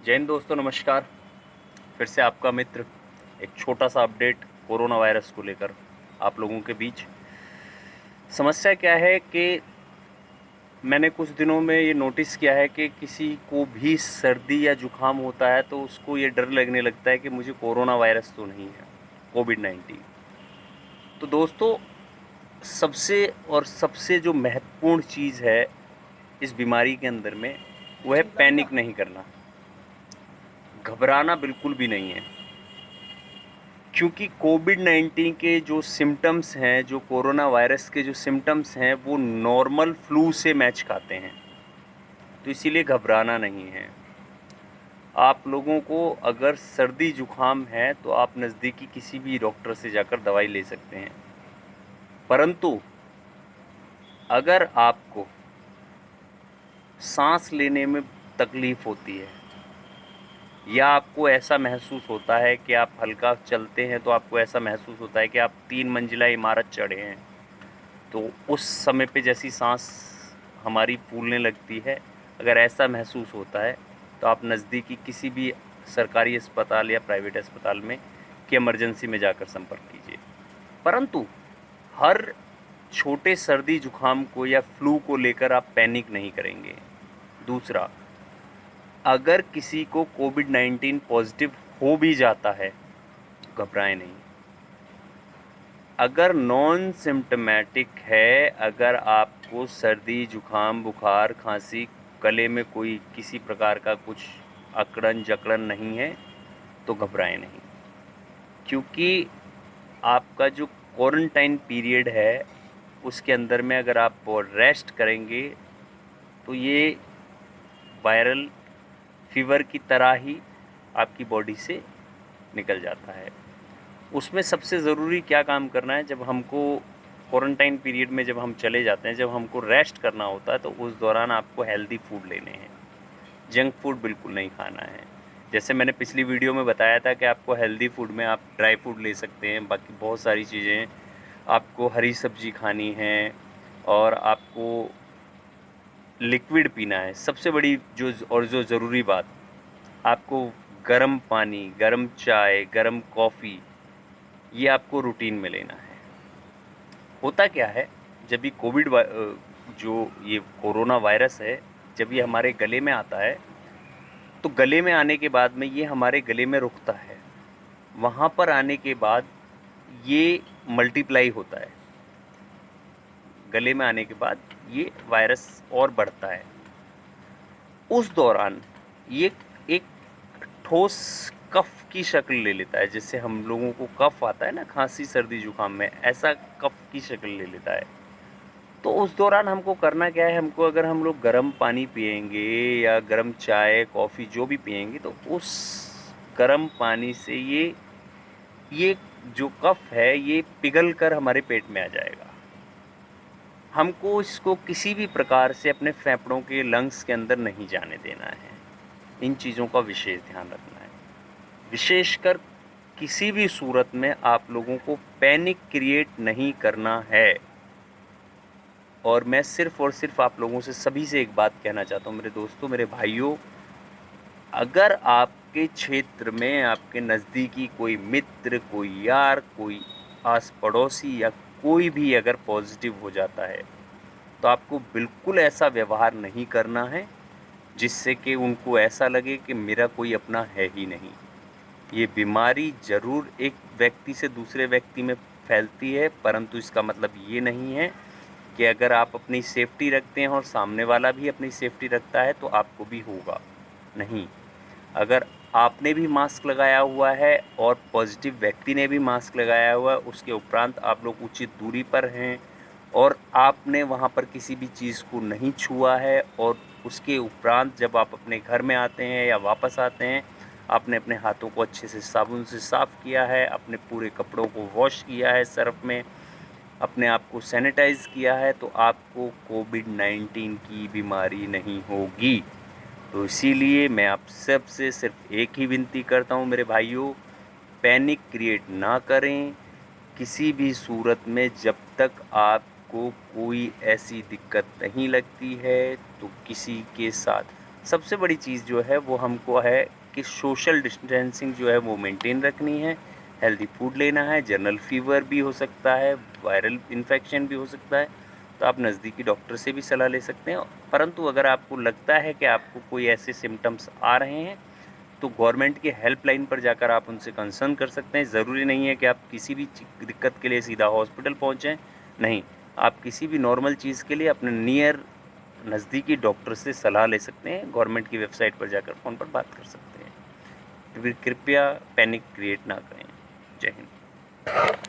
जय हिंद दोस्तों, नमस्कार। फिर से आपका मित्र एक छोटा सा अपडेट कोरोना वायरस को लेकर आप लोगों के बीच। समस्या क्या है कि मैंने कुछ दिनों में ये नोटिस किया है कि किसी को भी सर्दी या जुकाम होता है तो उसको ये डर लगने लगता है कि मुझे कोरोना वायरस तो नहीं है, कोविड-19। तो दोस्तों, सबसे जो महत्वपूर्ण चीज़ है इस बीमारी के अंदर में, वो है पैनिक नहीं करना, घबराना बिल्कुल भी नहीं है। क्योंकि कोविड-19 के जो सिम्पटम्स हैं, जो कोरोना वायरस के जो सिम्पटम्स हैं, वो नॉर्मल फ्लू से मैच खाते हैं, तो इसीलिए घबराना नहीं है। आप लोगों को अगर सर्दी जुकाम है तो आप नज़दीकी किसी भी डॉक्टर से जाकर दवाई ले सकते हैं। परंतु अगर आपको सांस लेने में तकलीफ़ होती है या आपको ऐसा महसूस होता है कि आप हल्का चलते हैं तो आपको ऐसा महसूस होता है कि आप 3 मंजिला इमारत चढ़े हैं, तो उस समय पे जैसी सांस हमारी फूलने लगती है, अगर ऐसा महसूस होता है तो आप नज़दीकी किसी भी सरकारी अस्पताल या प्राइवेट अस्पताल में की इमरजेंसी में जाकर संपर्क कीजिए। परंतु हर छोटे सर्दी जुकाम को या फ्लू को लेकर आप पैनिक नहीं करेंगे। दूसरा, अगर किसी को कोविड-19 पॉजिटिव हो भी जाता है तो घबराएं नहीं। अगर नॉन सिम्प्टोमेटिक है, अगर आपको सर्दी जुकाम बुखार खांसी, गले में कोई किसी प्रकार का कुछ अकड़न जकड़न नहीं है तो घबराएं नहीं, क्योंकि आपका जो क्वारंटाइन पीरियड है उसके अंदर में अगर आप रेस्ट करेंगे तो ये वायरल फीवर की तरह ही आपकी बॉडी से निकल जाता है। उसमें सबसे ज़रूरी क्या काम करना है, जब हमको क्वारंटाइन पीरियड में जब हम चले जाते हैं, जब हमको रेस्ट करना होता है, तो उस दौरान आपको हेल्दी फूड लेने हैं, जंक फूड बिल्कुल नहीं खाना है। जैसे मैंने पिछली वीडियो में बताया था कि आपको हेल्दी फूड में आप ड्राई फूड ले सकते हैं, बाकी बहुत सारी चीज़ें, आपको हरी सब्जी खानी है और आपको लिक्विड पीना है। सबसे बड़ी जो ज़रूरी बात, आपको गर्म पानी, गर्म चाय, गर्म कॉफ़ी, ये आपको रूटीन में लेना है। होता क्या है, जब भी जो ये कोरोना वायरस है, जब ये हमारे गले में आता है, तो गले में आने के बाद में ये हमारे गले में रुकता है। वहाँ पर आने के बाद ये मल्टीप्लाई होता है। गले में आने के बाद ये वायरस और बढ़ता है। उस दौरान ये एक ठोस कफ की शक्ल ले लेता है। जैसे हम लोगों को कफ आता है ना, खांसी सर्दी जुकाम में, ऐसा कफ की शक्ल ले लेता है। तो उस दौरान हमको करना क्या है, हमको अगर हम लोग गर्म पानी पिएंगे या गर्म चाय कॉफ़ी जो भी पिएंगे, तो उस गर्म पानी से ये जो कफ है ये पिघल कर हमारे पेट में आ जाएगा। हमको इसको किसी भी प्रकार से अपने फेफड़ों के लंग्स के अंदर नहीं जाने देना है। इन चीज़ों का विशेष ध्यान रखना है। विशेषकर किसी भी सूरत में आप लोगों को पैनिक क्रिएट नहीं करना है। और मैं सिर्फ़ और सिर्फ़ आप लोगों से सभी से एक बात कहना चाहता हूँ, मेरे दोस्तों, मेरे भाइयों, अगर आपके क्षेत्र में आपके नज़दीकी कोई मित्र, कोई यार, कोई आस-पड़ोसी या कोई भी अगर पॉज़िटिव हो जाता है, तो आपको बिल्कुल ऐसा व्यवहार नहीं करना है जिससे कि उनको ऐसा लगे कि मेरा कोई अपना है ही नहीं। ये बीमारी ज़रूर एक व्यक्ति से दूसरे व्यक्ति में फैलती है, परंतु इसका मतलब ये नहीं है कि अगर आप अपनी सेफ्टी रखते हैं और सामने वाला भी अपनी सेफ्टी रखता है तो आपको भी होगा। नहीं, अगर आपने भी मास्क लगाया हुआ है और पॉज़िटिव व्यक्ति ने भी मास्क लगाया हुआ है, उसके उपरांत आप लोग उचित दूरी पर हैं और आपने वहाँ पर किसी भी चीज़ को नहीं छुआ है, और उसके उपरांत जब आप अपने घर में आते हैं या वापस आते हैं, आपने अपने हाथों को अच्छे से साबुन से साफ़ किया है, अपने पूरे कपड़ों को वॉश किया है सर्फ़ में, अपने आप को सैनिटाइज़ किया है, तो आपको कोविड-19 की बीमारी नहीं होगी। तो इसीलिए मैं आप सबसे सिर्फ़ एक ही विनती करता हूँ मेरे भाइयों, पैनिक क्रिएट ना करें। किसी भी सूरत में जब तक आपको कोई ऐसी दिक्कत नहीं लगती है, तो किसी के साथ सबसे बड़ी चीज़ जो है वो हमको है कि सोशल डिस्टेंसिंग जो है वो मेंटेन रखनी है, हेल्दी फूड लेना है, जनरल फ़ीवर भी हो सकता है, वायरल इन्फेक्शन भी हो सकता है, तो आप नज़दीकी डॉक्टर से भी सलाह ले सकते हैं। परंतु अगर आपको लगता है कि आपको कोई ऐसे सिम्पटम्स आ रहे हैं, तो गवर्नमेंट की हेल्पलाइन पर जाकर आप उनसे कंसर्न कर सकते हैं। ज़रूरी नहीं है कि आप किसी भी दिक्कत के लिए सीधा हॉस्पिटल पहुँचें, नहीं, आप किसी भी नॉर्मल चीज़ के लिए अपने नज़दीकी डॉक्टर से सलाह ले सकते हैं, गवर्नमेंट की वेबसाइट पर जाकर फ़ोन पर बात कर सकते हैं। फिर कृपया पैनिक क्रिएट ना करें। जय हिंद।